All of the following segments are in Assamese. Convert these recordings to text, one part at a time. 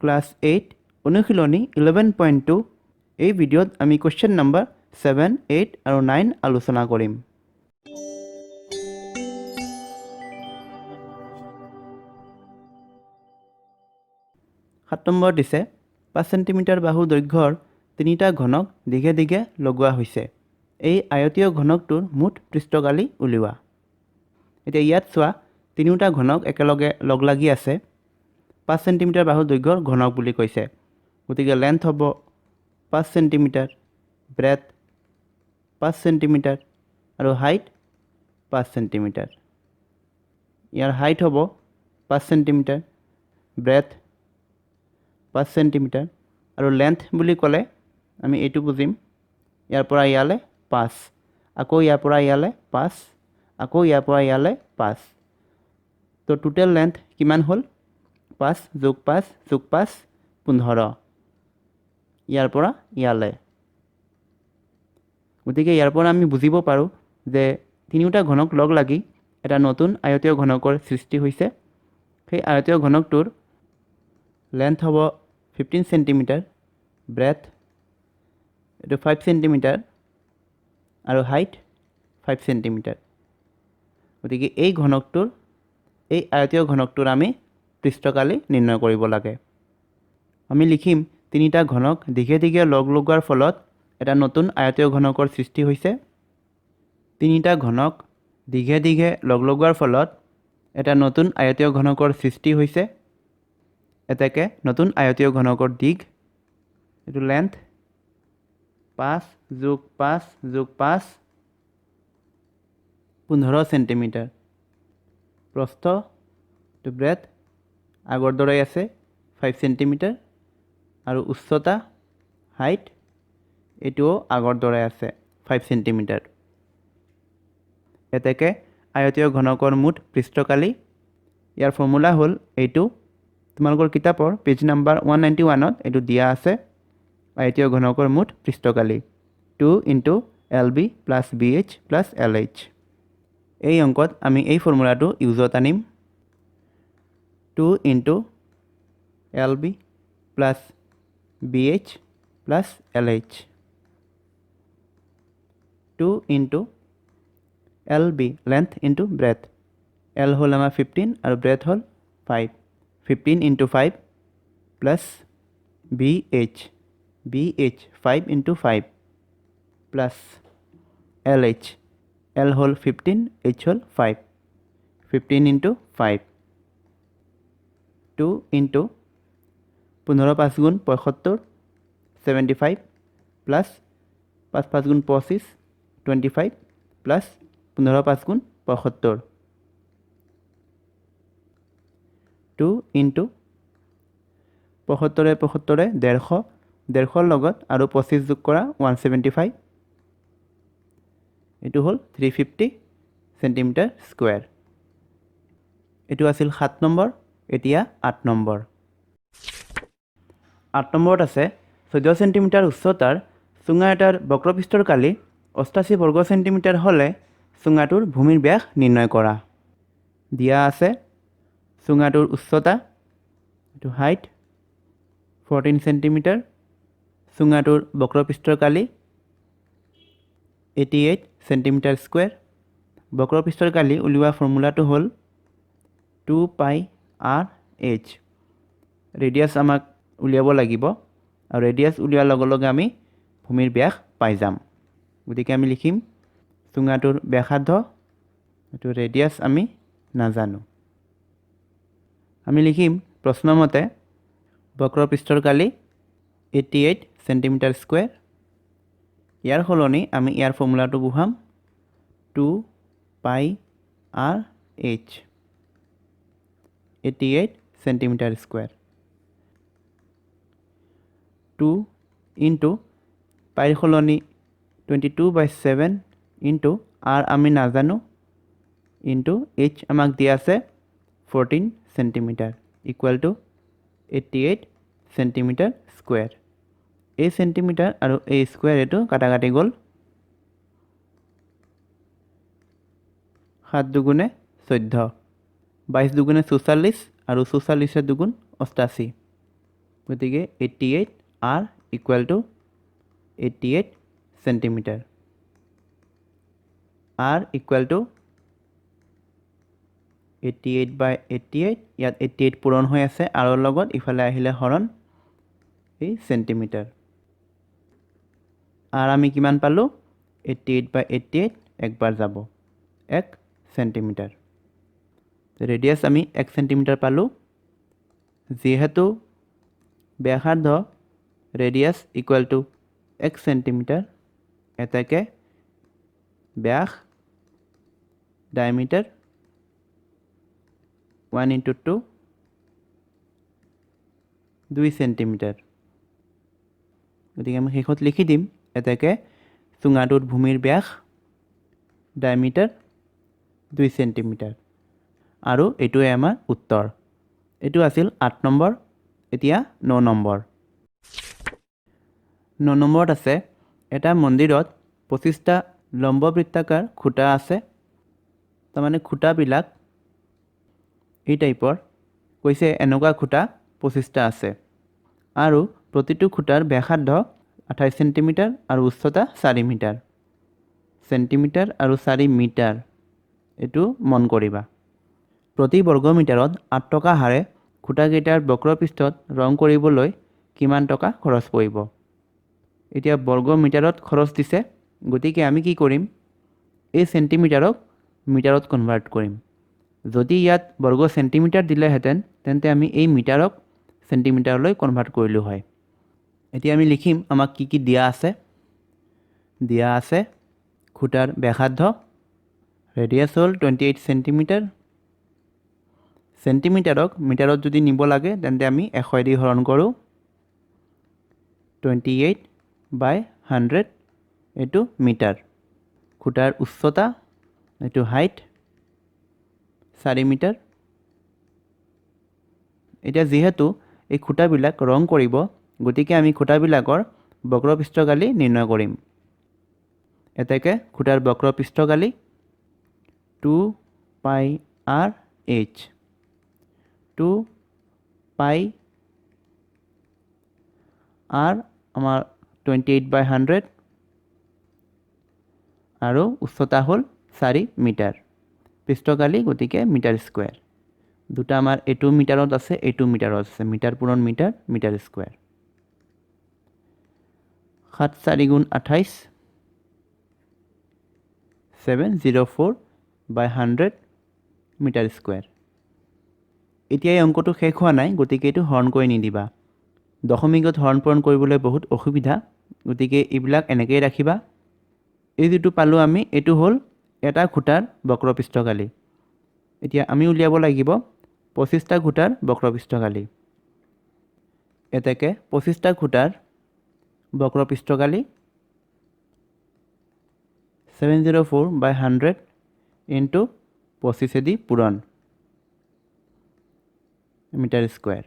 ক্লাছ 8 অনুশীলনী 11.2 এই ভিডিঅ'ত আমি কুৱেশ্যন নম্বৰ 7, 8 আৰু 9 আলোচনা কৰিম। 7 নম্বৰ দিছে 5 চেণ্টিমিটাৰ বাহু দৈৰ্ঘ্যৰ তিনিটা ঘনক দীঘে দীঘে লগোৱা হৈছে। এই আয়তীয় ঘনকটোৰ মুঠ পৃষ্ঠকালি উলিওৱা। এতিয়া ইয়াত চোৱা তিনিটা ঘনক একেলগে লগ লাগি আছে। 5 চেণ্টিমিটাৰ বাহু দৈৰ্ঘ্যৰ ঘনক বুলি কৈছে, গতিকে লেন্থ হ'ব 5 চেণ্টিমিটাৰ, ব্ৰেথ 5 চেণ্টিমিটাৰ আৰু হাইট 5 চেণ্টিমিটাৰ। ইয়াৰ হাইট হ'ব 5 চেণ্টিমিটাৰ, ব্ৰেথ 5 চেণ্টিমিটাৰ আৰু লেন্থ বুলি ক'লে আমি এইটো বুজিম, ইয়াৰ পৰা ইয়ালৈ 5, আকৌ ইয়াৰ পৰা ইয়ালৈ 5, আকৌ ইয়াৰ পৰা ইয়ালৈ 5। তো টোটেল লেন্থ কিমান হ'ল? 5 যোগ 5 যোগ 5 15, ইয়াৰ পৰা ইয়ালৈ। গতিকে ইয়াৰ পৰা আমি বুজিব পাৰোঁ যে তিনিওটা ঘনক লগ লাগি এটা নতুন আয়তীয় ঘনকৰ সৃষ্টি হৈছে। সেই আয়তীয় ঘনকটোৰ লেন্থ হ'ব 15 চেণ্টিমিটাৰ, ব্ৰেথ এইটো 5 চেণ্টিমিটাৰ আৰু হাইট 5 চেণ্টিমিটাৰ। গতিকে এই আয়তীয় ঘনকটোৰ আমি পৃষ্ঠকালি নিৰ্ণয় কৰিব লাগে। আমি লিখিম তিনিটা ঘনক দীঘে দীঘে লগ লগোৱাৰ ফলত এটা নতুন আয়তীয় ঘনকৰ সৃষ্টি হৈছে। তিনিটা ঘনক দীঘে দীঘে লগ লগোৱাৰ ফলত এটা নতুন আয়তীয় ঘনকৰ সৃষ্টি হৈছে। এতেকে নতুন আয়তীয় ঘনকৰ দিঘ এইটো লেন্থ 5 যোগ 5 যোগ 5 15 চেণ্টিমিটাৰ। প্ৰস্থ এইটো ব্ৰেথ আগৰ দৰে আছে 5 চেণ্টিমিটাৰ আৰু উচ্চতা হাইট এইটোও আগৰ দৰে আছে 5 চেণ্টিমিটাৰ। এতেকে আয়তীয় ঘনকৰ মুঠ পৃষ্ঠকালি, ইয়াৰ ফৰ্মুলা হ'ল এইটো। তোমালোকৰ কিতাপৰ পেজ নম্বৰ 191ত এইটো দিয়া আছে। আয়তীয় ঘনকৰ মুঠ পৃষ্ঠকালি 2 × LB + BH + LH। এই অংকত আমি এই ফৰ্মুলাটো ইউজত আনিম। 2 × LB + BH + LH। 2 × LB length × breath. L হ'ল আমাৰ 15 আৰু ব্ৰেথ হ'ল 5। 15 × 5 + BH 5 × 5 + LH। L হ'ল 15, H হ'ল 5। 15 × 5 2 × 15 5 × 75 75 + 5 5 × 25 25 + 15 5 × 75। 2 × 75 75 150, 150ৰ লগত আৰু 25 যোগ কৰা 175, এইটো হ'ল 350 চেণ্টিমিটাৰ স্কুৱেৰ। এইটো আছিল 7 নম্বৰ। এতিয়া 8 নম্বৰ। 8 নম্বৰত আছে 14 চেণ্টিমিটাৰ উচ্চতাৰ চুঙা এটাৰ বক্ৰপৃষ্ঠৰ কালি 88 বৰ্গ চেণ্টিমিটাৰ হ'লে চুঙাটোৰ ভূমিৰ ব্যাস নিৰ্ণয় কৰা। দিয়া আছে চুঙাটোৰ উচ্চতা এইটো হাইট 14 চেণ্টিমিটাৰ, চুঙাটোৰ বক্ৰপৃষ্ঠৰ কালি 88 চেণ্টিমিটাৰ স্কুৱেৰ। বক্ৰপৃষ্ঠৰ কালি উলিওৱা ফৰ্মুলাটো হ'ল 2πr/h। ৰেডিয়াছ আমাক উলিয়াব লাগিব আৰু ৰেডিয়াছ উলিওৱাৰ লগে লগে আমি ভূমিৰ ব্যাস পাই যাম। গতিকে আমি লিখিম চুঙাটোৰ ব্যাসাৰ্ধ, এইটো ৰেডিয়াছ আমি নাজানো। আমি লিখিম প্ৰশ্নমতে বক্ৰপৃষ্ঠৰ কালি 88 চেণ্টিমিটাৰ স্কুৱেৰ। ইয়াৰ সলনি আমি ইয়াৰ ফৰ্মুলাটো বহুৱাম 2πr/h 88 চেণ্টিমিটাৰ স্কুৱেৰ। 2 × পাইৰ সলনি 22/7 × r আমি নাজানো h আমাক দিয়া আছে 14 চেণ্টিমিটাৰ = 88 চেণ্টিমিটাৰ স্কুৱেৰ। এই চেণ্টিমিটাৰ আৰু এই স্কুৱেৰ এইটো কাটাকাটি গ'ল। 7 দুগুণে 14, 22 দুগুণে 44 আৰু 44 দুগুণ 88। গতিকে 88 r equal to 88 centimetre r equal to 88/88 ইয়াত 88 পূৰণ হৈ আছে আৰু লগত ইফালে আহিলে হৰণ এই সেন্টিমিটাৰ আৰ আমি কিমান পালো 88/88 একবাৰ যাব 1 সেন্টিমিটাৰ ৰেডিয়াস আমি 1 সেন্টিমিটাৰ পালো যেহেতু ব্যাসাৰ্ধ ৰেডিয়াস ইকুৱেল টু 1 সেন্টিমিটাৰ এটাকে ব্যাস ডায়ামিটাৰ 1 * 2 2 সেন্টিমিটাৰ গতিকে আমি শেষত লিখি দিম এটাকে চুঙাটোৰ ভূমিৰ ব্যাস ডায়ামিটাৰ 2 সেন্টিমিটাৰ আৰু এটোৱে আমাৰ উত্তৰ এটো আছিল 8 নম্বৰ এতিয়া 9 নম্বৰ 9 নম্বৰত আছে এটা মন্দিৰত 25টা লম্ববৃত্তাকাৰ খুঁটা আছে তাৰমানে খুঁটাবিলাক এই টাইপৰ কৈছে এনেকুৱা খুঁটা 25টা আছে আৰু প্ৰতিটো খুঁটাৰ ব্যাসাৰ্ধ 28 সেন্টিমিটাৰ আৰু উচ্চতা 4 মিটাৰ সেন্টিমিটাৰ আৰু 4 মিটাৰ এটো মন কৰিবা প্ৰতি বৰ্গ মিটাৰত 8 টকা হাৰে খুঁটাকেইটাৰ বক্ৰপৃষ্ঠত ৰং কৰিবলৈ কিমান টকা খৰচ পৰিব এতিয়া বৰ্গ মিটাৰত খৰচ দিছে গতিকে আমি কি কৰিম এই সেন্টিমিটাৰক মিটাৰত কনভাৰ্ট কৰিম যদি ইয়াত বৰ্গ সেন্টিমিটাৰ দিলেহেঁতেন তেন্তে আমি এই মিটাৰক সেন্টিমিটাৰলৈ কনভাৰ্ট কৰিলো হয় এতিয়া আমি লিখিম আমাক কি দিয়া আছে খুঁটাৰ ব্যাসাৰ্ধ ৰেডিয়াস হ'ল 28 সেন্টিমিটাৰ সেন্টিমিটাৰক মিটাৰত যদি নিব লাগে তেন্তে আমি 100 দি হৰণ কৰোঁ 28/100 এটো মিটাৰ খুঁটাৰ উচ্চতা এটো হাইট 4 মিটাৰ এতিয়া যেহেতু এই খুঁটাবিলাক ৰং কৰিব গতিকে আমি খুঁটাবিলাকৰ বক্ৰপৃষ্ঠকালি নিৰ্ণয় কৰিম এটাকে খুঁটাৰ বক্ৰপৃষ্ঠকালি 2πr/h 2πr আমাৰ 28/100 আৰু উচ্চতা হ'ল 4 মিটাৰ পৃষ্ঠকালি গতিকে মিটাৰ স্কয়াৰ দুটা আমাৰ এটো মিটাৰত আছে এটো মিটাৰত আছে মিটাৰ পূৰণ metre metre square 7 4 * 28 704/100 metre square এতিয়া এই অংকটো শেষ হোৱা নাই গতিকে এটো হৰণ কৰি নিদিবা দশমিকত হৰণ পূৰণ কৰিবলৈ বহুত অসুবিধা গতিকে এইবিলাক এনেকৈ ৰাখিবা এই যেটো পালো আমি এটো হ'ল এটা খুঁটাৰ বক্ৰপৃষ্ঠকালি এতিয়া আমি উলিয়াব লাগিব 25টা খুঁটাৰ বক্ৰপৃষ্ঠকালি এটাকে 25টা খুঁটাৰ বক্ৰপৃষ্ঠকালি 704/100 * 25 দি পূৰণ মিটাৰ স্কয়াৰ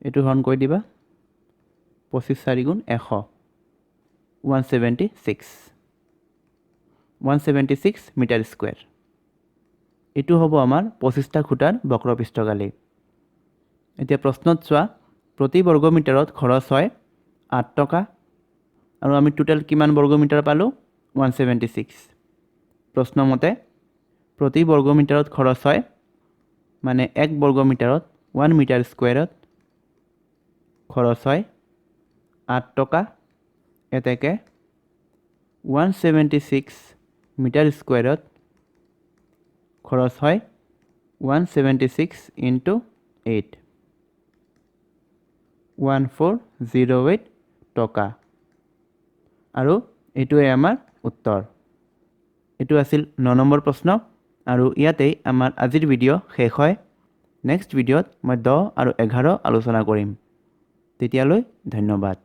এটো হৰণ কৰি দিবা 25 4 * 100 176 মিটাৰ স্কয়াৰ এটো হ'ব আমাৰ 25টা খুঁটাৰ বক্ৰপৃষ্ঠকালি এতিয়া প্ৰশ্নত চোৱা প্ৰতি বৰ্গ মিটাৰত খৰচ হয় 8 টকা আৰু আমি টোটাল কিমান বৰ্গ মিটাৰ পালো 176 প্ৰশ্ন মতে প্ৰতি বৰ্গ মিটাৰত খৰচ হয় মানে 1 বৰ্গ মিটাৰত 1 মিটাৰ স্কয়াৰত খৰচ হয় 8 টকা এটাকে 176 মিটাৰ স্কয়াৰত খৰচ হয় 176 * 8 1408 টকা আৰু এটোৱে আমাৰ উত্তৰ এটো আছিল 9 নম্বৰ প্ৰশ্ন আৰু ইয়াতেই আমাৰ আজিৰ ভিডিও শেষ হয় নেক্সট ভিডিওত মই 10 আৰু 11 আলোচনা কৰিম তেতিয়ালৈ ধন্যবাদ